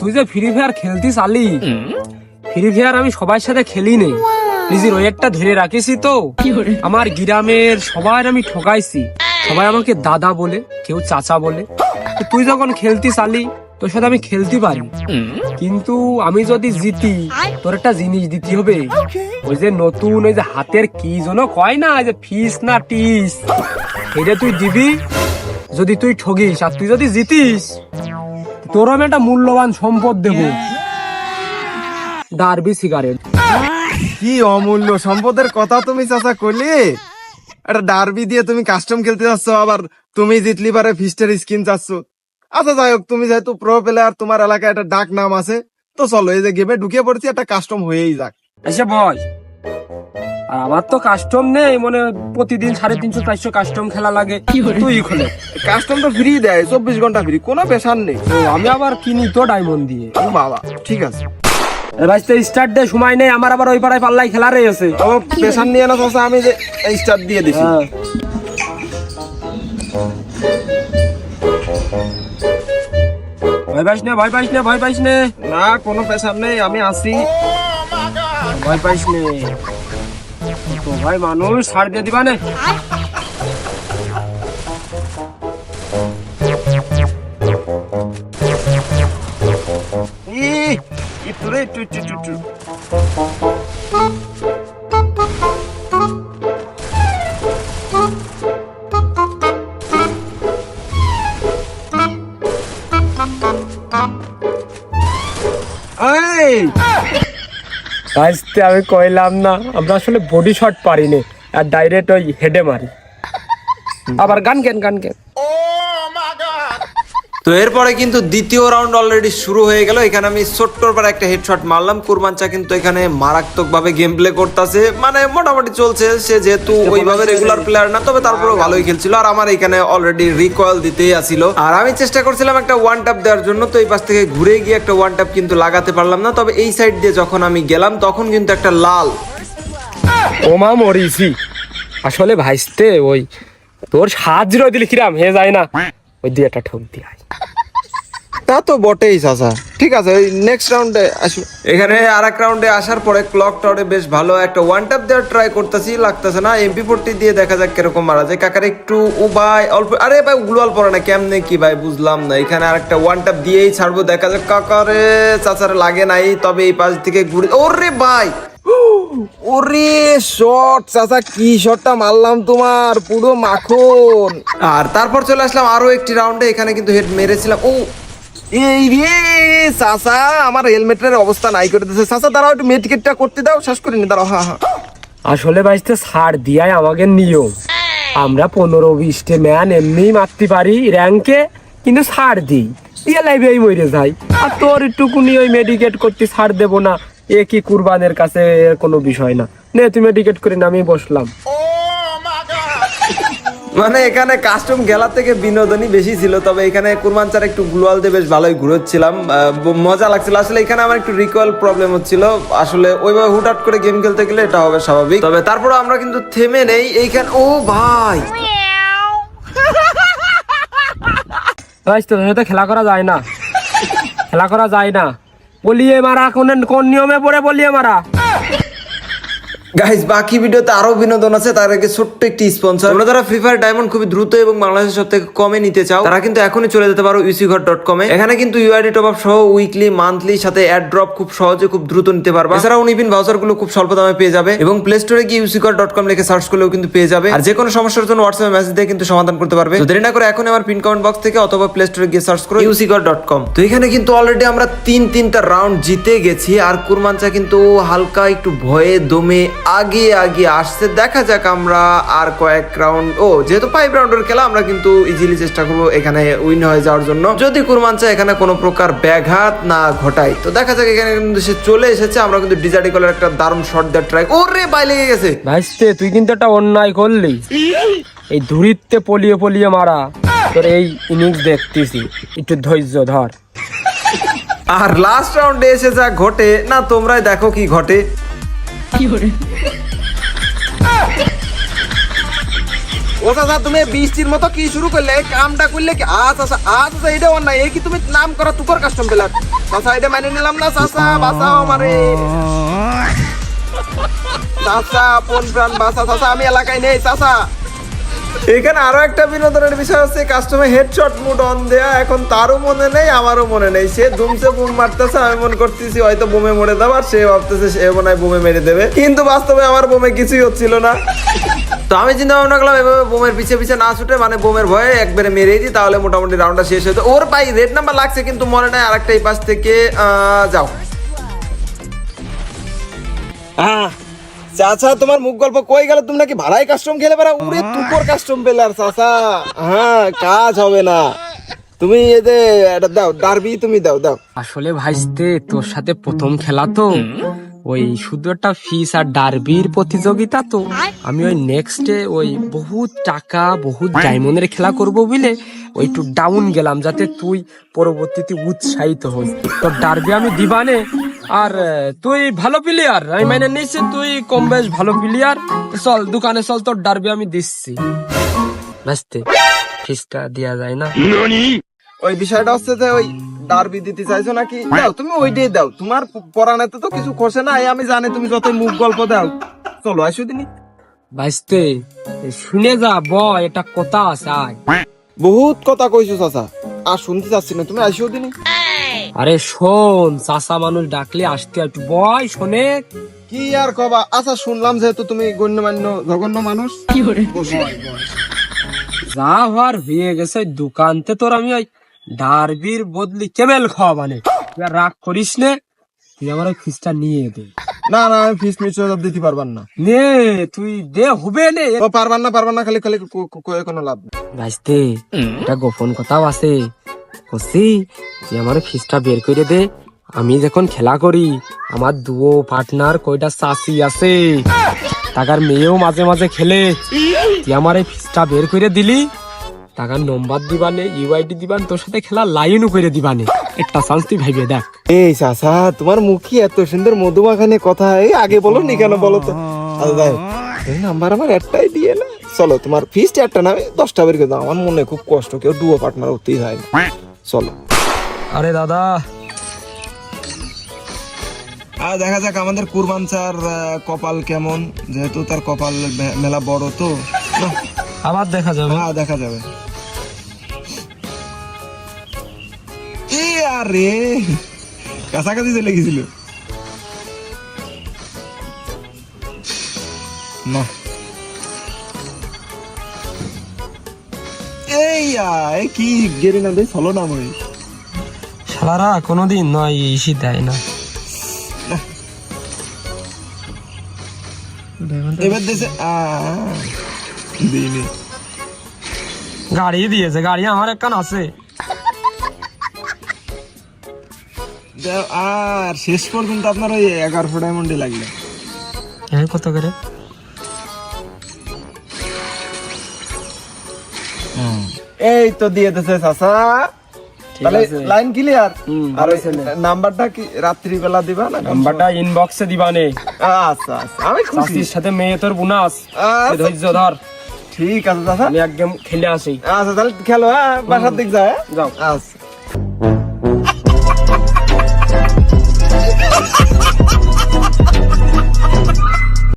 তুই যে free fire খেলতি চালি, ফ্রি ফায়ার আমি সবার সাথে খেলি নে, নিজের ওয়েটটা ধরে রাখিছি তো। আমার গ্রামের সবাই আমি ঠকাইছি, সবাই আমাকে দাদা বলে, কেউ চাচা বলে। তুই যখন খেলতি চালি তোর সাথে আমি খেলতে পারি, কিন্তু আমি যদি জিতি তোর একটা জিনিস দিতে হবে। ওই যে নতুন ওই যে হাতের কি যেন কয় না, যে ফিস না টিস, এটা তুই দিবি। যদি তুই ঠগিস আর তুই যদি জিতিস, তোর আমি একটা মূল্যবান সম্পদ দেবো, ডারবি সিগারেট। কি অমূল্য সম্পদের কথা তুমি চাচা কইলে? একটা ডার্বি দিয়ে তুমি কাস্টম খেলতে যাচ্ছ, আবার তুমি জিতলি পারে ফিস্টের স্কিন চাচ্ছ। আচ্ছা যাই হোক, তুমি যেহেতু প্রো প্লেয়ার, তোমার এলাকায় একটা ডাক নাম আছে, তো চলো এই যে গেমে ঢুকে পড়ছি, একটা কাস্টম হয়েই যাক। আচ্ছা বল। আর আমার তো কাস্টম নেই, মানে প্রতিদিন 350-400 কাস্টম খেলা লাগে। তুই খোলে কাস্টম তো ফ্রি দেয়, 24 ঘন্টা ফ্রি, কোনো পেশার নেই। আমি আবার কিনি তো ডায়মন্ড দিয়ে। ও বাবা, ঠিক আছে। ভাই স্টার্ট দে, সময় নেই আমার, আবার ওই পাড়ায় পাল্লাই খেলা রয়েছে। তো পেশার নিয়ে না চাচা, আমি যে স্টার্ট দিয়ে দিছি। ভয় পাইস না, ভয় পাইস না, ভয় পাইস না। না কোনো পেশার নেই, আমি আছি। ভয় পাইস না তো ভাই, মানুষ ছাড় দিয়ে দিবা না। আমি কইলাম না, আমরা আসলে বডি শট পারি না, আর ডাইরেক্ট ওই হেডে মারি। আবার গান কেন গান কেন। তো এরপরে কিন্তু দ্বিতীয় রাউন্ড অলরেডি শুরু হয়ে গেল। এখানে আমি ছোট্টর পর একটা হেডশট মারলাম। কুরবানচা কিন্তু এখানে মারাত্মক ভাবে গেম প্লে করতেছে, মানে মোটামুটি চলছে। সে যেহেতু ওইভাবে রেগুলার প্লেয়ার না, তবে তারপরে ভালোই খেলছিল। আর আমার এখানে অলরেডি রিকয়েল দিতেই আসিল, আর আমি চেষ্টা করছিলাম একটা ওয়ান ট্যাপ দেওয়ার জন্য। তো এই পাশ থেকে ঘুরে গিয়ে একটা ওয়ান ট্যাপ কিন্তু লাগাতে পারলাম না। তবে এই সাইড দিয়ে যখন আমি গেলাম, তখন কিন্তু একটা লাল ওমা মরিছি। আসলে ভাইস্তে ওই তোর সাহায্য দিলি কিরাম হয়ে যায় না, ওই দিয়ে একটা ঠক দিয়ে। তা তো বটেই চাচা, ঠিক আছে, ওই নেক্সট রাউন্ডে আসো। এখানে আরেক রাউন্ডে আসার পরে ক্লক টাওয়ারে বেশ ভালো একটা ওয়ান ট্যাপ দেওয়ার ট্রাই করতেছি, লাগতেছে না। MP40 দিয়ে দেখা যাক কিরকম মারা যায়। কাকার একটু ও ভাই অল্প, আরে ভাই গ্লোয়াল পড়ে না কেমনে কি ভাই বুঝলাম না। এখানে আরেকটা ওয়ান ট্যাপ দিয়েই ছাড়বো, দেখা যাক। কাকারে চাচারে লাগে নাই, তবে এই পাশ থেকে ঘুরে, ওরে ভাই, ওরে শট চাচা, কি শটটা মারলাম তোমার, পুরো মাখন। আর তারপর চলে আসলাম আরো একটি রাউন্ডে। এখানে কিন্তু হেড মেরেছিলাম। ও এই রে চাচা, আমার হেলমেটের অবস্থা নাই করে দিয়েছে। চাচা দাঁড়াও, একটু মেডিকেটটা করতে দাও, শেষ করে নি, দাঁড়াও। হ্যাঁ হ্যাঁ, আসলে ভাইস্তে ছাড় দিয়াই আমাদের নিয়ম। আমরা 15-20 ম্যান এমনি মারতে পারি র্যাঙ্কে, কিন্তু ছাড় দিই দিয়ে লাইভে মরে যাই। আর তোর একটুকুনি ওই মেডিকেট করতে ছাড় দেবো না, এ কি কুরবানের কাছে কোনো বিষয় না। নে তুই মেডিকেট করে না, আমি বসলাম। মানে এখানে কাস্টম খেলা থেকে বিনোদনই বেশি ছিল। তবে এখানে কুরবানচার একটু গ্লোয়াল দিয়ে বেশ ভালোই ঘুরোচ্ছিলাম, মজা লাগছিল। আসলে এখানে আমার একটু রিকয়েল প্রবলেম হচ্ছিল। আসলে ওইভাবে হুটহাট করে গেম খেলতে গেলে এটা হবে স্বাভাবিক। তবে তারপরে আমরা কিন্তু থেমে নেই এইখানে। ও ভাই, তোর সাথে খেলা করা যায় না, খেলা করা যায় না। বলিয়ে মারা কোন নিয়মে পড়ে বলিয়ে মারা। গাইস, বাকি ভিডিওতে আরো বিনোদন আছে। তার আগে ছোট্ট একটি স্পন্সর। তোমরা যারা ফ্রি ফায়ার ডায়মন্ড খুবই দ্রুত এবং বাংলাদেশের সব থেকে কমে নিতে চাও, তারা কিন্তু এখনই চলে যেতে পারো ucghar.com এ। এখানে কিন্তু ইউআইডি টপ আপ সহ উইকলি, মান্থলি সাথে অ্যাড ড্রপ খুব সহজে খুব দ্রুত নিতে পারবা। এছাড়াও উনিপিন ভাউচার গুলো খুব স্বল্প দামে পেয়ে যাবে, এবং প্লে স্টোরে গিয়ে ucghar.com লিখে সার্চ করলেও কিন্তু পেয়ে যাবে। আর যে কোনো সমস্যার জন্য হোয়াটসঅ্যাপে মেসেজ দিয়ে কিন্তু সমাধান করতে পারবে। তো দেরি না করে এখন আমার পিন কমেন্ট বক্স থেকে অথবা প্লে স্টোরে গিয়ে সার্চ করো ucghar.com। তো এখানে কিন্তু অলরেডি আমরা তিনটা রাউন্ড জিতে গেছি। আর কুরবানচা কিন্তু হালকা একটু ভয়ে দমে আগে আসছে। দেখা যাক আমরা আর কয়েক রাউন্ড, যেহেতু 5 রাউন্ডের খেলা, আমরা কিন্তু ইজিলি চেষ্টা করবো এখানে উইন হয়ে যাওয়ার জন্য, যদি কুরবানচা এখানে কোনো প্রকার ব্যাঘাত না ঘটায়। তো দেখা যাক, এখানে কিন্তু সে চলে এসেছে। আমরা কিন্তু ডিজার্টি কলের একটা দারুণ শট দেওয়ার ট্রাই। ওরে ভাই, লেগে গেছে। ভাইস্তে তুই কিন্তু একটা অন্যায় করলি, এই ধুরিতে পলিয়ে মারা। তোর এই ইনিংস দেখতেছি, একটু ধৈর্য ধর। আর লাস্ট রাউন্ডে এসে যা ঘটে না, তোমরাই দেখো কি ঘটে। ও চাচা তুমি বৃষ্টির মতো কি শুরু করলে এই কামটা করলে কি আচ্ছা এটা অন্যায় এই কি তুমি নাম করা তুকর কাস্টম প্লেয়ার চাচা এটা মানে নিলাম না চাচা বাঁচাও আমারে চাচা আপন প্রাণ বাঁচা চাচা আমি এলাকায় নেই চাচা। এখানে আরো একটা বিনোদনের বিষয় হচ্ছে কাস্টমে হেডশট মুড অন দেয়া, এখন তারও মনে নেই আমারও মনে নেই, সে ধুমসে বুম মারতেছে, আমি মনে করতেছি হয়তো বোমে মরে দেবো আর সে ভাবতেছে সে মনে হয় বোমে মেরে দেবে, কিন্তু বাস্তবে আমার বোমে কিছুই হচ্ছিল না। তো আমি চিন্তা ভাবনা করলাম এভাবে বোমের পিছে পিছে না ছুটে মানে বোমের ভয়ে একবারে মেরেই দিই, তাহলে মোটামুটি রাউন্ডটা শেষ হতো। ওর ভাই রেড নাম্বার লাগছে কিন্তু মনে নাই আরেকটা এই পাশ থেকে যাও। চাচা তোমার মুখ গল্প কই গেল, তুমি নাকি ভাড়াই কাস্টম খেলে পারা? উরে তুকর কাস্টম পেলার চাচা, হ্যাঁ কাজ হবে না, তুমি এতে এটা দাও ডারবি, তুমি দাও দাও। আসলে ভাইস্তে তোর সাথে প্রথম খেলা তো, ওই শুধু একটা ফিস আর ডার্বির প্রতিযোগিতা, তো আমি ওই নেক্সটে ওই বহুত টাকা বহুত ডায়মন্ডের খেলা করব বলে ওই একটু ডাউন গেলাম, যাতে তুই পরবর্তীতে উৎসাহিত হই। তোর ডার্বি আমি দিবানে, আর তুই ভালো প্লেয়ার আমি মাইনে নিচ্ছি, তুই কম বেশ ভালো প্লেয়ার, চল দোকানে চল, তোর ডার্বি আমি দিচ্ছি। ভাইস্তে ফিসটা দেয়া যায় না? ওই বিষয়টা হচ্ছে যে ওই ডারবি দিতে চাইছো নাকি, দাও তুমি ওইটাই দাও, তোমার পরানাতে তো কিছু খসে না, আমি জানি তুমি যত মুখ গল্প দাও। চলো আসো দিনই ভাইস্তে শুনে যা, বয় এটা কথা আছে আয়। বহুত কথা কইছো চাচা, আর শুনতে চাচ্ছি না, তুমি আসো দিনই। আরে শোন, চাষা মানুষ ডাকলে আসতে একটু বয়, শোনে কি আর কবা, আচ্ছা শুনলাম যেহেতু তুমি গণ্যমান্য জঘন্য মানুষ, যা হওয়ার হয়ে গেছে। দোকানতে তোর আমি ওই ডারবির বদলি কেবেল খাওয়া, মানে তুই আর রাগ করিস নে, তুই আমার ওই ফিসটা নিয়ে দে। না না আমি ফিস মিস দিতে পারবান না, নে তুই দে, হবে নে। ও পারবান না খালি খালি কয়ে কোনো লাভ নেই। ভাইস্তে এটা গোপন কথাও আছে, কসি তুই আমার ফিসটা বের করে দে। আমি যখন খেলা করি আমার দুও পার্টনার কয়টা চাষি আছে, টাকার মেয়েও মাঝে মাঝে খেলে, তুই আমার এই ফিসটা বের করে দিলি, টাকার নম্বর দিবানে, ইউআইডি দিবান, তোর সাথে খেলা লাইনও করে দিবানে, একটা চান্স তুই ভাইবে দেখ। এই চাচা তোমার মুখে এত সুন্দর মধুমাখানে কথা, এই আগে বলো নি কেন বলো তো? আচ্ছা এই নাম্বার আমার একটাই দিয়ে না, চলো তোমার ফিসটা একটা না 10টা বের করে দাও, আমার মনে খুব কষ্ট, কেউ ডুয়ো পার্টনার হতেই হয় না, চলো। আরে দাদা আর দেখা যাক আমাদের কুরবান স্যার কপাল কেমন, যেহেতু তার কপাল মেলা বড় তো, আবার দেখা যাবে। হ্যাঁ দেখা যাবে। আরে কাছাকাছি চলে গেছিল না, এই কি গেরি না দেয় চলো না মই শালারা কোনোদিন নয় ইসি দেয় না। এবার দেশে দিইনি, গাড়ি দিয়েছে, গাড়ি আমার একখান আছে। আর শেষ পর্যন্ত আপনার ওই 1100 ডায়মন্ডে লাগলো। কত করে? এই তো দিয়ে দিতেছে চাচা, তাহলে লাইন ক্লিয়ার। আর নাম্বারটা কি রাত্রি বেলা দিবা না? নাম্বারটা ইনবক্সে দিবানে। আচ্ছা আচ্ছা আমি খুশি। চাষির সাথে মেয়ে তোর বোনাস, ধৈর্য ধর। ঠিক আছে চাচা, আমি এক গেম খেলে আসি। আচ্ছা তাহলে খেলো, হ্যাঁ বাসার দিক যায়, যাও। আচ্ছা।